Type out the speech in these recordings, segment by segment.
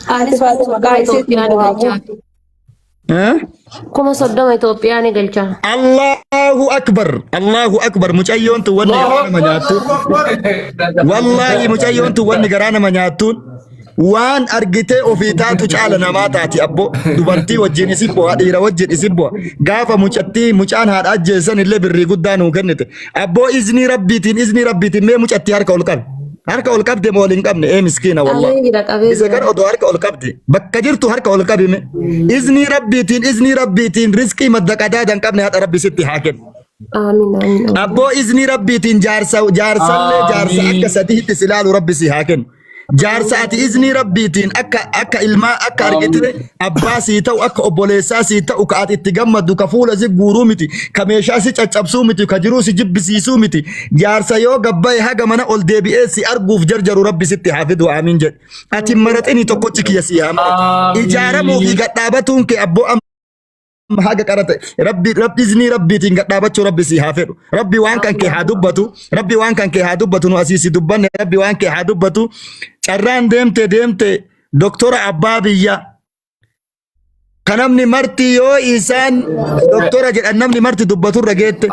Anis kuma Itoophiyaa ni galchaa. Kuma soddoma Itoophiyaa ni galchaa. Allahu akbar, Allahu akbar. Mucayyoon tu wanni garaana manyaattu. Wallahi mucayyoon tu wanni garaana manyaattu. Waan argitee ofii taatu caala namaa taati abbo. Dubartii wajjin isibbo, dhiira wajjin isibbo. Gaafa mucaan haadha ajjeessan illee birrii guddaa nuu kennite. Abbo izni rabbiitiin mee mucatti harka ol qabi. Harka ol qabde moo waliin qabne miskiina wallahi. Isa kan odoo harka ol qabde bakka jirtu harka ol qabime. Izni rabbiitiin rizqii madda qadaadan qabne haadha rabbi sitti haa kennu. Amiin. Abboo izni rabbiitiin jaarsallee jaarsa akka sadiitti silaalu rabbi si haa kennu. Jaarsa ati izni rabbiitiin akka ilmaa akka argitire abbaa sii ta'u akka obboleessaa sii ta'u ka ati itti gammaddu ka fuula si guuruu miti ka meeshaa si caccabsuu miti ka jiruu si jibbisiisuu miti jaarsa yoo gabbaa'e haga mana ol deebi'ee si arguuf jarjaru rabbi sitti haafidu amiin jedhe ati maraxini tokkochi kiyya si haa ijaaramuu fi gadhaabatuun kee abboo haga qarate rabbi izni rabbiitiin gadhaabachuu rabbi si haa fedhu rabbi waan kan kee haa dubbatu nu asiisi dubbanne rabbi waan kee haa dubbatu carraan deemte doktora abbaa biyya kanamni marti yoo isaan doktora jedhan namni marti dubbaturra geette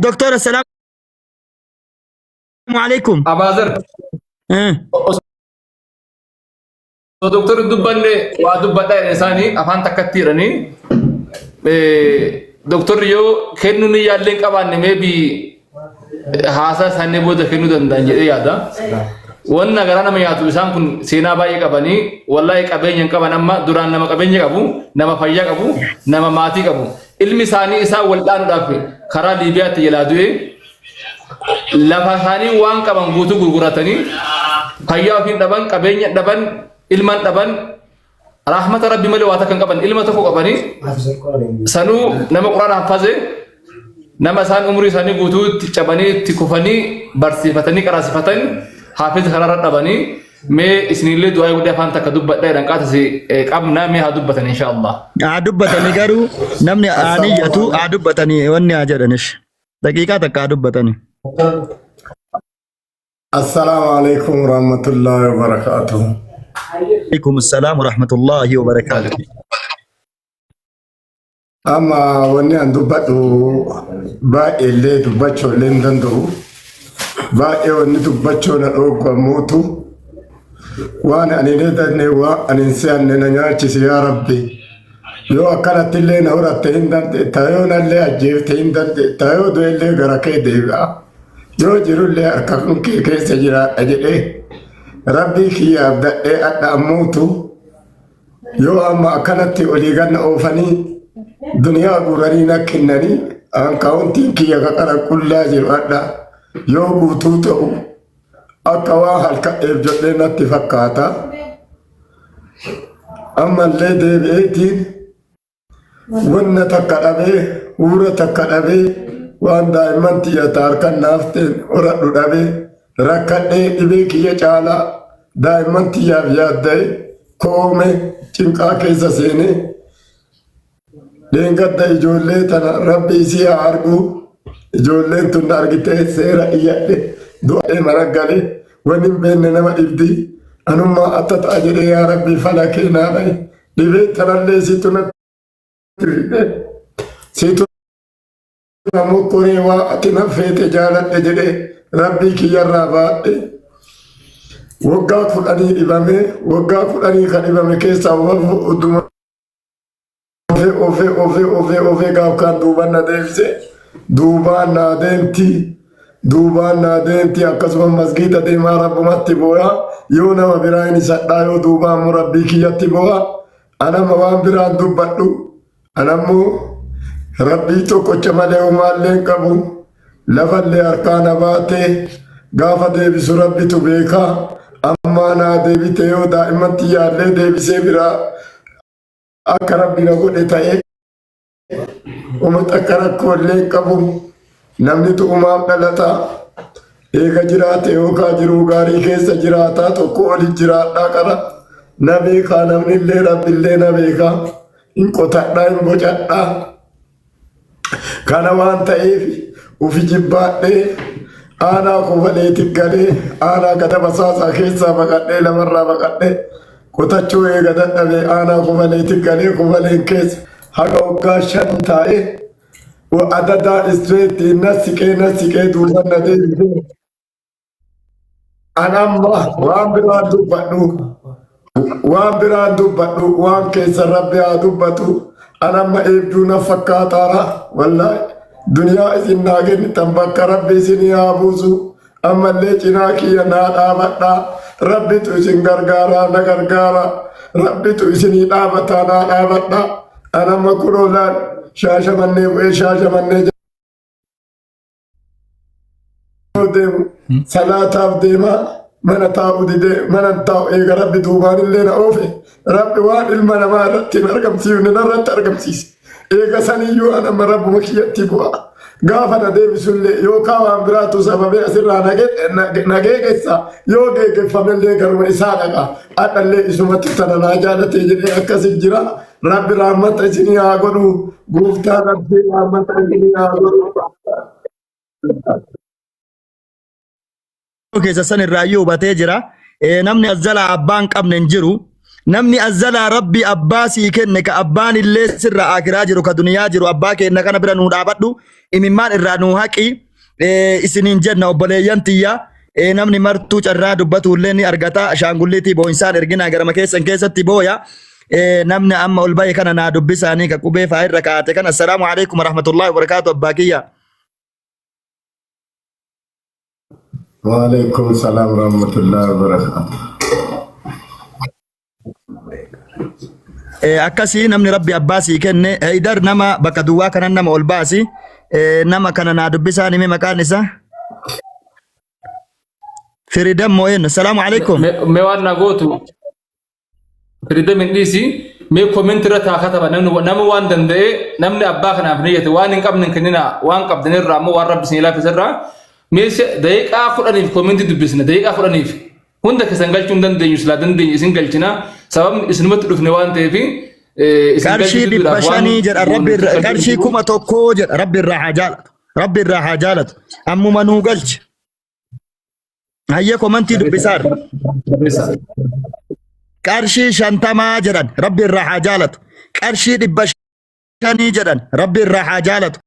doktora salaamu alaikum Abazar doktor dubbanne waa dubbadha isaanii afaan takkatti jiranii doktor yoo kennu ni yaalleen qabaanne maybe haasaa isaanii booda kennuu danda'an jedhee yaada. Wanna gara nama yaatu isaan kun seenaa baay'ee qabanii wallahi qabeenya qaban amma duraan nama qabeenya qabu nama fayyaa qabu nama maatii qabu ilmi isaanii isaa waldhaanuudhaaf karaa Liibiyaatti jalaa du'e lafa isaanii waan qaban guutuu gurguratanii fayyaa ofiin dhaban qabeenya dhaban ilman dhaban rahmata rabbi malee waa takkan qaban ilma tokko qabanii sanuu nama quraana hafaze nama isaan umrii isaanii guutuu itti cabanii itti kufanii barsiifatanii qaraasifatan hafiz karara dhabanii mee isinillee du'aa guddaa afaan takka dubbadha jedhan qaatasi qabna mee haa dubbatan inshallah haa dubbatanii garuu namni aaniyatu haa dubbatanii wanni haa jedhanish daqiiqaa takka haa dubbatanii. Assalamu alaikum warahmatullahi wabarakatuh. Alaikum assalam warahmatullahi wabarakatuh. Amma wanni an dubbadhu baay'ee dubbachuu illee hin danda'u. Baay'ee wanni dubbachuu na dhooggwamuutu waan ani leedanne waan ani se'anne na nyaachise yaa rabbi yoo akkanatti illee na horatte hin dandeetta yoo nallee ajjeefte hin dandeetta yoo du'ellee gara kee deebi'a yoo jirullee harka kee keessa jiraadha jedhee rabbii kiyya abdadhee adda ammuutu yoo amma akkanatti olii ganna oofanii duniyaa guuranii na kennanii ankaawuntiin kiyya qaqara qullaa jiru adda yoo guutuu ta'u akka waa halka'eef jedhee natti fakkaata ammallee deebi'eetiin wanna takka dhabee huura takka dhabee waan daa'imman tiyyata harkan naafteen horadhu dhabee rakkadhee dhibee kiyya caalaa daa'imman tiyyaaf yaadda'e koome cinqaa keessa seenee deengadda ijoollee tana rabbi isii haa arguu ijoolleen tun argitee seera iyyadhe du'ee maraggalee wanni hin beekne nama dhibdi anummaa atta ta'a jedhee yaa rabbi fala keenaa dhaye dhibee tanallee situ natti fide situ namu koree waa ati na feete jaaladhe jedhee rabbii kiyyarraa baadhe waggaa 10 dhibame waggaa 10 kan dhibame keessaa wadduma ofe gaaf kan duuban na deebise duubaan naa deemti akkasuma masgiida deemaa rabbumatti booya yoo nama biraa hin isadhaa yoo duubaan mu rabbii kiyyatti booya anama waan biraan dubbadhu anammoo rabbii tokkocha malee homaallee qabu lafallee harkaana baatee gaafa deebisu rabbitu beekaa ammaa naa deebite yoo daa'imman tiyyaallee deebisee biraa akka rabbi na godhe ta'ee akka rakkoollee qabu namni tu'umaaf dhalataa eega jiraate yookaan jiruu gaarii keessa jiraataa tokko oli jiraadhaa qara na beekaa namnillee rabbillee na beekaa hin qotadhaa hin bocadhaa kana waan ta'eef ufi jibbaadhee aanaa kofaleetti galee aanaa kataba saasaa keessaa baqadhee lamarraa baqadhee qotachuu eega dadhabee aanaa qubaleetti galee qubaleen keessa haga waggaa 5 taa'e adadaa istireetti nasiqee duubanna deebisee anamma waan biraan dubbadhu waan keessa rabbi haa dubbatu anamma eebduu na fakkaataara wallaahi duniyaa isin naa kennitan bakka rabbi isinii haa buusu ammallee cinaa kiyya naa dhaabadhaa rabbitu isin gargaaraa na gargaara rabbitu isinii dhaabataa naa dhaabadhaa anamma kunoolaan shaashamannee bu'ee shaashamannee deemu salaataaf deemaa mana taa'u didee mana taa'u eega rabbi duubaan illee na oofe rabbi waan ilma namaa irratti hin argamsiifne narratti argamsiise eega saniyyuu anamma rabbuma kiyyatti bu'a gaafa na deebisullee yookaan waan biraatu sababee asirraa nagee keessa yoo geeggeeffamellee garuma isaa dhaqa adhallee isumatti tananaa jaalatee jedhee akkasit jira rabbi raammata isinii haa godhu gooftaa rabbii raammata isinii haa godhu. keessa san irraayyuu hubatee jira. Namni azzalaa abbaan qabne hin jiru. Namni azzalaa rabbi abbaa sii kenne ka abbaan illee sirra akiraa jiru ka duniyaa jiru abbaa kenna kana bira nuu dhaabadhu imimmaan irraa nuu haqi isiniin jenna obboleeyyan tiyya namni martuu carraa dubbatu illee ni argata shaangulliitii boo'insaan ergina garama keessan keessatti booya namni amma ol bahe kana naa dubbisaanii ka qubee faa irra kaa'ate kan assalaamu alaikum warahmatullahi wabarakaatu abbaa kiyya. Waalaikum salam warahmatullahi wabarakatuh. Akkasii namni rabbi abbaa sii kenne idar nama bakka duwwaa kanan nama ol baasi nama kana naa dubbisaan hime maqaan isaa Firidam Mo'en. Salaamu alaikum. Me waan na gootu Firidam hin dhiisi mee koomenti irra taa kataba nama waan danda'e namni abbaa kanaaf niyyate waan hin qabne kennina waan qabdanirraa ammoo waan rabbi isin laafisirraa meesha daqiiqaa 10 koomenti dubbisna daqiiqaa 10 hunda keessan galchuun dandeenyu silaa dandeenyu isin galchina sababni isinumatti dhufne waan ta'eef qarshii 500 jedha rabbi qarshii 1,000 jedha rabbi irraa haa jaalatu ammuma nuu galchi hayya komantii dubbisaar qarshii 50 jedhan rabbi irraa haa jaalatu qarshii 500 jedhan rabbi irraa haa jaalatu